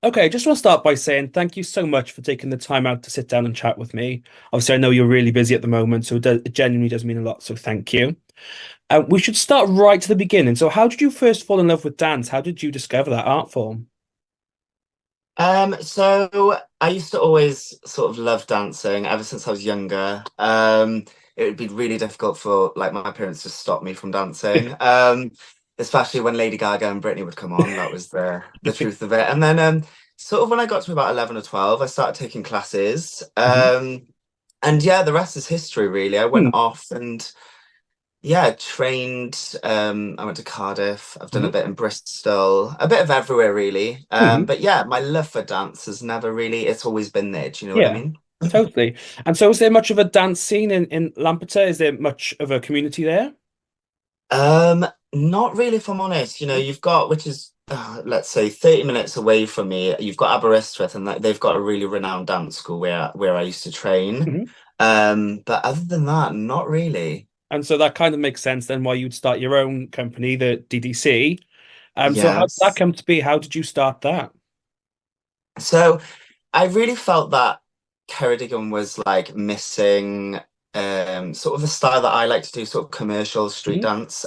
Okay, just want to start by saying thank you so much for taking the time out to sit down and chat with me. Obviously, I know you're really busy at the moment, so it genuinely does mean a lot, so thank you. We should start right to the beginning. So, how did you first fall in love with dance? How did you discover that art form? So I used to always sort of love dancing ever since I was younger. It would be really difficult for like my parents to stop me from dancing. Especially when Lady Gaga and Britney would come on. That was the truth of it. And then sort of when I got to about 11 or 12, I started taking classes. Mhm. And yeah, the rest is history, really. I went Hmm. off and yeah, trained. I went to Cardiff. I've done a Mhm. bit in Bristol, a bit of everywhere really. Mhm. But yeah, my love for dance has never really, it's always been there. Do you know what I Yeah, mean? totally. And so, is there much of a dance scene in Lampeter? Is there much of a community there? Not really, if I'm honest. You've got, which is, let's say 30 minutes away from me, you've got Aberystwyth, and they've got a really renowned dance school where I used to train. Mhm. But other than that, not really. And so that kind of makes sense then why you'd start your own company, the DDC. So how did that Yes. come to be? How did you start that? So I really felt that Ceredigion was like missing sort of the style that I like to do, sort of commercial street Mhm. dance.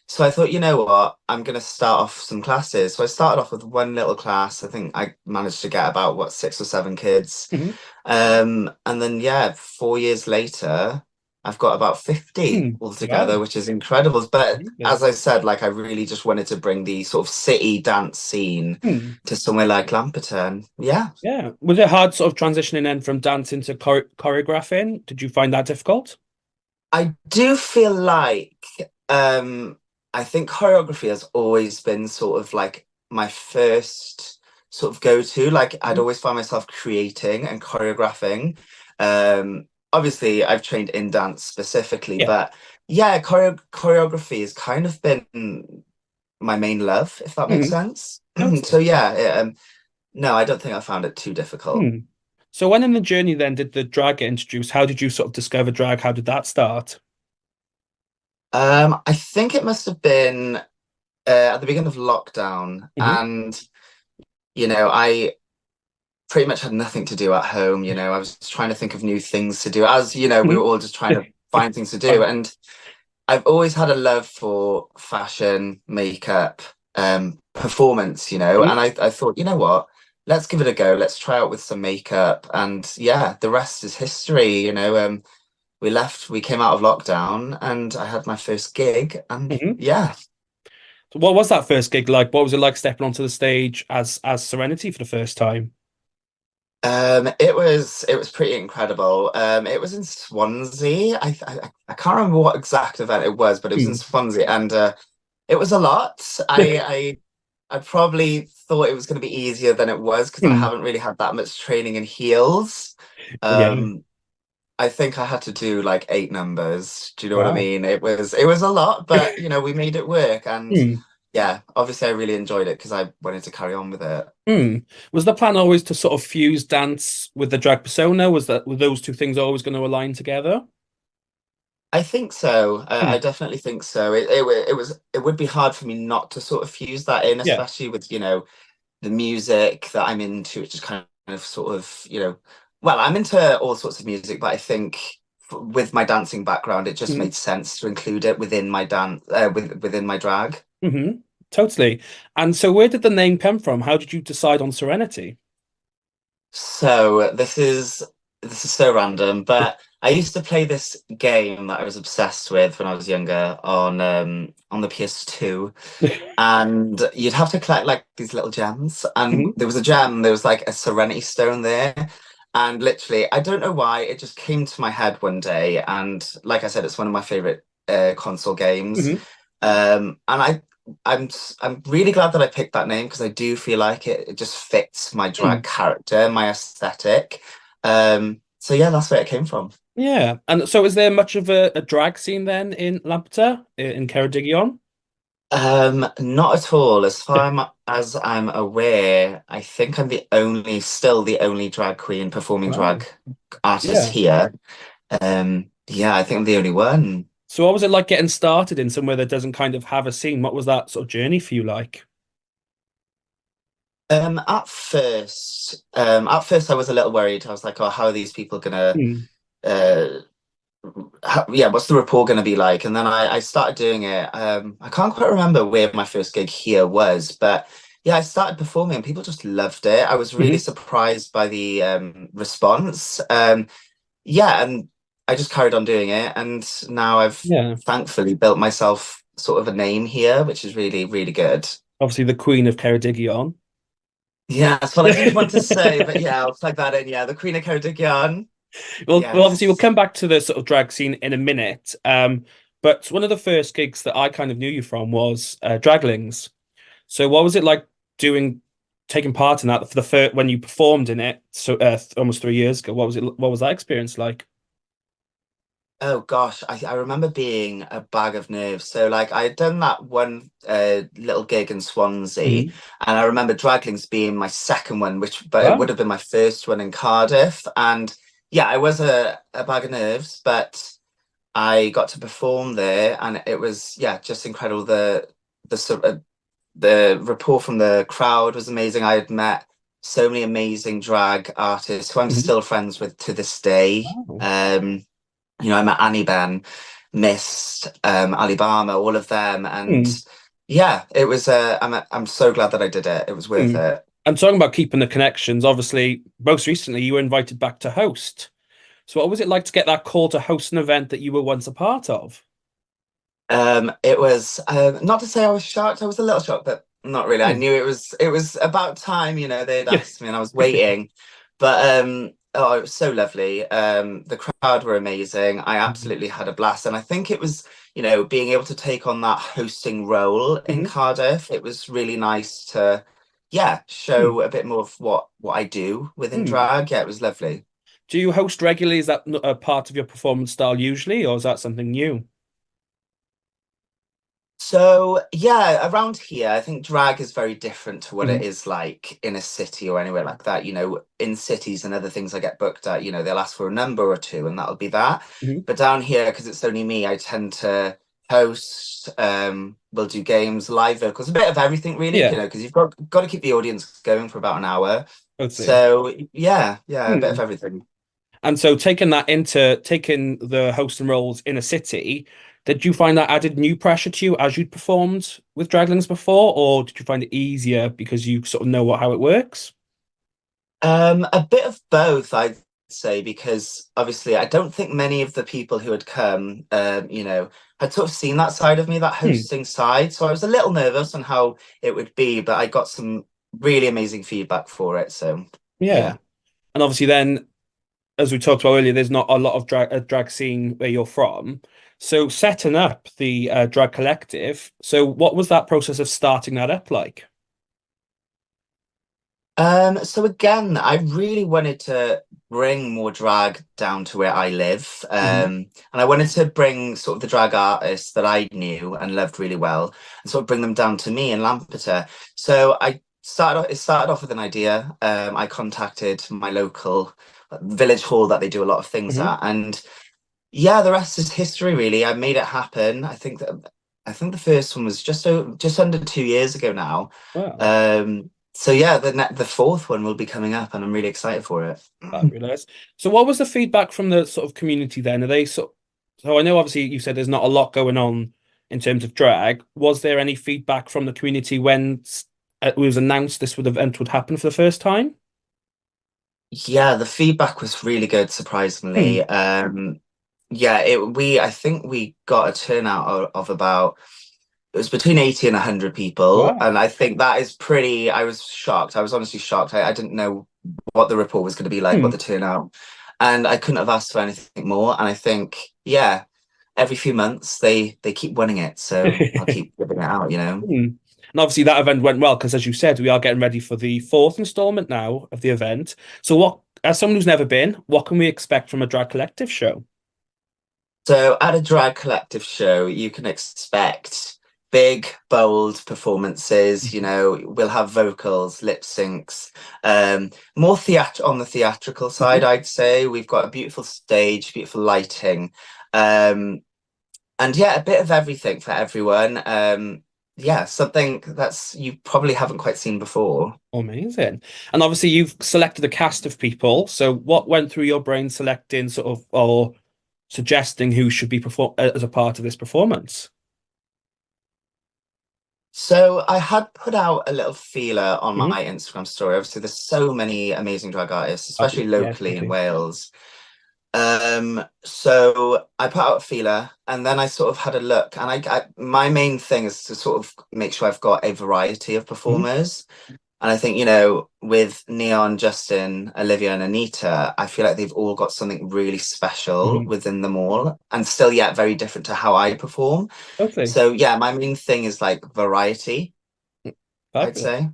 So I thought, you know what, I'm gonna start off some classes. So I started off with one little class. I think I managed to get about what 6 or 7 kids. Mhm. And then yeah, 4 years later, I've got about 50 Hmm. altogether, Wow. which is incredible. But Amazing. as I said, like I really just wanted to bring the sort of city dance scene Hmm. to somewhere like Lampeter. Yeah, Yeah. Was it hard sort of transitioning then from dancing to choreographing? Did you find that difficult? I do feel like um I think choreography has always been sort of like my first sort of go-to. Like I'd Mhm. always find myself creating and choreographing. Obviously I've trained in dance specifically, Yeah. but yeah, choreography has kind of been my main love, if that makes Hmm. sense. So Totally. yeah, no, I don't think I found it too difficult. Hmm. So when in the journey then did the drag get introduced? How did you sort of discover drag? How did that start? I think it must have been at the beginning of lockdown, Hmm. and I pretty much had nothing to do at home. I was trying to think of new things to do, as we were Hmm. all just trying to find things to do. Fine. And I've always had a love for fashion, makeup, performance, Mhm. and I thought, you know what? Let's give it a go. Let's try out with some makeup. And yeah, the rest is history. We came out of lockdown and I had my first gig. And Mhm. yeah, So what was that first gig like? What was it like stepping onto the stage as Serenity for the first time? it was pretty incredible. It was in Swansea. I can't remember what exact event it was, but it was in Hmm. Swansea, and it was a lot. I probably thought it was going to be easier than it was because I Hmm. haven't really had that much training in heels. Yeah. Um, I think I had to do like 8 numbers. Do you know what I Wow. mean? It was a lot, but we made it work, and Hmm. yeah, obviously I really enjoyed it because I wanted to carry on with it. Hmm. Was the plan always to sort of fuse dance with the drag persona? Were those two things always going to align together? I think so. Hmm. I definitely think so. It would be hard for me not to sort of fuse that in, Yeah. especially with the music that I'm into, which is kind of sort of well, I'm into all sorts of music, but I think with my dancing background, it just Hmm. made sense to include it within my dance within my drag. Hmm. Totally. And so where did the name come from? How did you decide on Serenity? So this is so random, but I used to play this game that I was obsessed with when I was younger on the PS2, and you'd have to collect like these little gems. And Mhm. there was a gem, there was like a Serenity stone there. And literally, I don't know why, it just came to my head one day. And like I said, it's one of my favorite console games. Mhm. I'm really glad that I picked that name because I do feel like it just fits my Hmm. drag character, my aesthetic. So yeah, that's where it came from. Yeah. And so is there much of a drag scene then in Lampeter, in Ceredigion? Not at all. As I'm aware, I think I'm still the only drag queen performing Wow. drag artist Yeah. here. Yeah, I think I'm the only one. So what was it like getting started in somewhere that doesn't kind of have a scene? What was that sort of journey for you like? At first I was a little worried. I was like, oh, how are these people gonna Mm. uh yeah, what's the rapport going to be like? And then I started doing it. I can't quite remember where my first gig here was, but yeah, I started performing and people just loved it. I was really Hmm. surprised by the response. Yeah, and I just carried on doing it, and now I've Yeah. thankfully built myself sort of a name here, which is really, really good. Obviously, the Queen of Ceredigion. Yeah, that's what I didn't want to say, but yeah, I'll plug that in. Yeah, the Queen of Ceredigion. Well, obviously, we'll Yes. come back to the sort of drag scene in a minute. But one of the first gigs that I kind of knew you from was Draglings. So, what was it like doing, taking part in that for the first when you performed in it? So, almost 3 years ago. What was it? What was that experience like? Oh gosh, I remember being a bag of nerves. So like I had done that one little gig in Swansea, Hmm. and I remember Draglings being my second one, which but it would Wow. have been my first one in Cardiff. And yeah, I was a bag of nerves, but I got to perform there, and it was yeah, just incredible. The sort of the rapport from the crowd was amazing. I had met so many amazing drag artists who I'm Hmm. still friends with to this day. Wow. I met Annie Ben, Mist, Alibama, all of them, and Hmm. yeah, it was. I'm so glad that I did it. It was worth Hmm. it. And talking about keeping the connections, obviously, most recently you were invited back to host. So, what was it like to get that call to host an event that you were once a part of? It was not to say I was shocked. I was a little shocked, but not really. I Hmm. knew it was about time. They'd Yeah. asked me, and I was waiting. But oh, it was so lovely. The crowd were amazing. I absolutely had a blast, and I think it was being able to take on that hosting role in Hmm. Cardiff. It was really nice to yeah Hmm. show a bit more of what I do within Hmm. drag. Yeah, it was lovely. Do you host regularly? Is that a part of your performance style usually, or is that something new? So yeah, around here, I think drag is very different to what Hmm. it is like in a city or anywhere like that. In cities and other things I get booked at, they'll ask for a number or two and that'll be that. Hmm. But down here, because it's only me, I tend to host, we'll do games, live vocals, a bit of everything really, Yeah, because you've got to keep the audience going for about an hour. totally. So yeah, a bit of Hmm. everything. And so taking the hosting roles in a city, did you find that added new pressure to you as you'd performed with Draglings before, or did you find it easier because you sort of know how it works? A bit of both, I'd say, because obviously I don't think many of the people who had come, had sort of seen that side of me, that Hmm. hosting side. So I was a little nervous on how it would be, but I got some really amazing feedback for it. So Yeah. yeah. And obviously then, as we talked about earlier, there's not a lot of drag scene where you're from. So setting up the drag collective. So what was that process of starting that up like? So again, I really wanted to bring more drag down to where I live. Hmm. And I wanted to bring sort of the drag artists that I knew and loved really well and sort of bring them down to me in Lampeter. So it started off with an idea. I contacted my local village hall that they do a lot of things Hmm. at. And yeah, the rest is history, really. I made it happen. I think the first one was just under 2 years ago now. Wow, So yeah, the fourth one will be coming up, and I'm really excited for it. fabulous. So what was the feedback from the sort of community then? Are they so I know obviously you said there's not a lot going on in terms of drag. Was there any feedback from the community when it was announced this event would happen for the first time? Yeah, the feedback was really good, surprisingly. Hmm. Yeah, I think we got a turnout of about it was between 80 and 100 people, Wow. and I think that is pretty. I was shocked. I was honestly shocked. I didn't know what the report was going to be like, what Hmm. the turnout, and I couldn't have asked for anything more. And I think, yeah, every few months they keep winning it, so I'll keep giving it out. Hmm. And obviously that event went well because, as you said, we are getting ready for the fourth installment now of the event. So, as someone who's never been, what can we expect from a drag collective show? So at a drag collective show, you can expect big, bold performances. We'll have vocals, lip syncs, more theat on the theatrical Mhm. side, I'd say. We've got a beautiful stage, beautiful lighting, and yeah, a bit of everything for everyone. yeah, something that's you probably haven't quite seen before. Amazing. And obviously you've selected a cast of people. So what went through your brain selecting sort of or suggesting who should be perform as a part of this performance? So I had put out a little feeler on my Hmm. Instagram story. Obviously, there's so many amazing drag artists, especially Fabulous. Yeah, locally thank in you. Wales. So I put out a feeler, and then I sort of had a look, and my main thing is to sort of make sure I've got a variety of Hmm. performers. And I think, with Neon, Justin, Olivia, and Anita, I feel like they've all got something really special Hmm. within them all, and still yet very different to how I perform. Lovely. So yeah, my main thing is like variety, I'd Fabulous. say.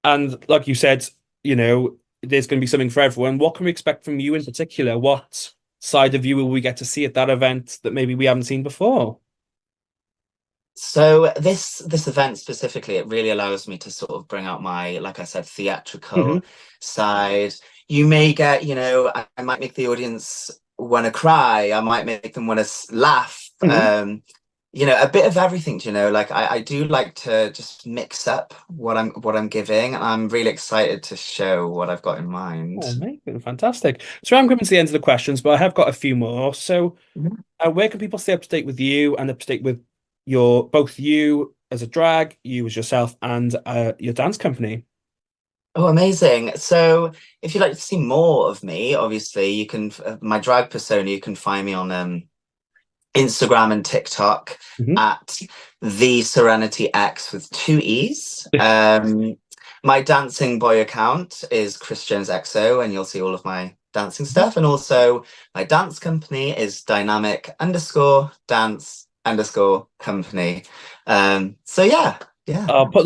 And like you said, there's going to be something for everyone. What can we expect from you in particular? What side of you will we get to see at that event that maybe we haven't seen before? So this event specifically, it really allows me to sort of bring out my, like I said, Hmm. theatrical side. You may get, I might make the audience want to cry. I might make them want to laugh. Hmm. A bit of everything, like I do like to just mix up what I'm giving, and I'm really excited to show what I've got in Oh, mind. amazing. Fantastic. So I'm coming to the end of the questions, but I have got a few more. So where can people stay up to date with you and up to date with both you as a drag, you as yourself, and your dance company? Oh, amazing. So if you'd like to see more of me, obviously you can my drag persona, you can find me on Instagram and TikTok Hmm. at the Serenity X with two E's. My dancing boy account is Chris Jones XO, and you'll see all of my dancing stuff. And also my dance company is dynamic underscore dance underscore company. So yeah. I'll put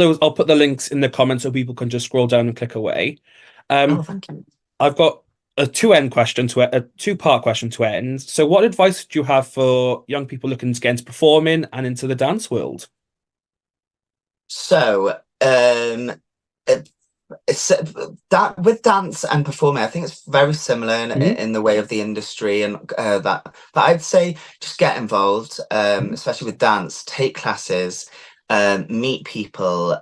the links in the comments so people can just scroll down and click away. Oh, Um, thank you. I've got a two-part question to end. So what advice do you have for young people looking to get into performing and into the dance world? So, it, it's that with dance and performing, I think it's very similar Hmm. in the way of the industry and that. But I'd say just get involved, especially with dance. Take classes, meet people.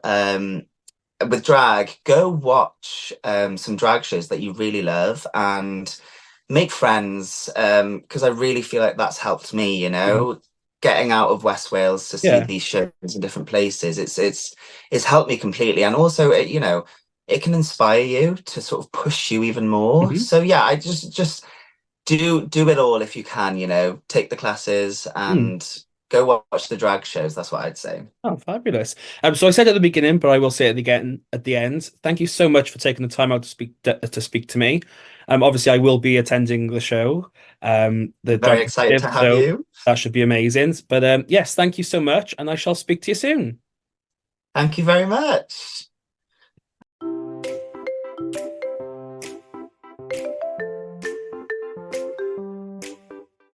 With drag, go watch some drag shows that you really love and make friends. Because I really feel like that's helped me. Hmm. Getting out of West Wales to see Yeah. these shows in different places. It's helped me completely, and also it can inspire you to sort of push you even more. Hmm. So yeah, I just do it all if you can. Take the classes and go watch the drag shows. That's what I'd say. Oh, fabulous. So I said at the beginning, but I will say it again at the end. Thank you so much for taking the time out to speak to me. Obviously I will be attending the show, the I'm very drag excited to Collective, have so you. that should be amazing. But yes, thank you so much, and I shall speak to you soon. Thank you very much.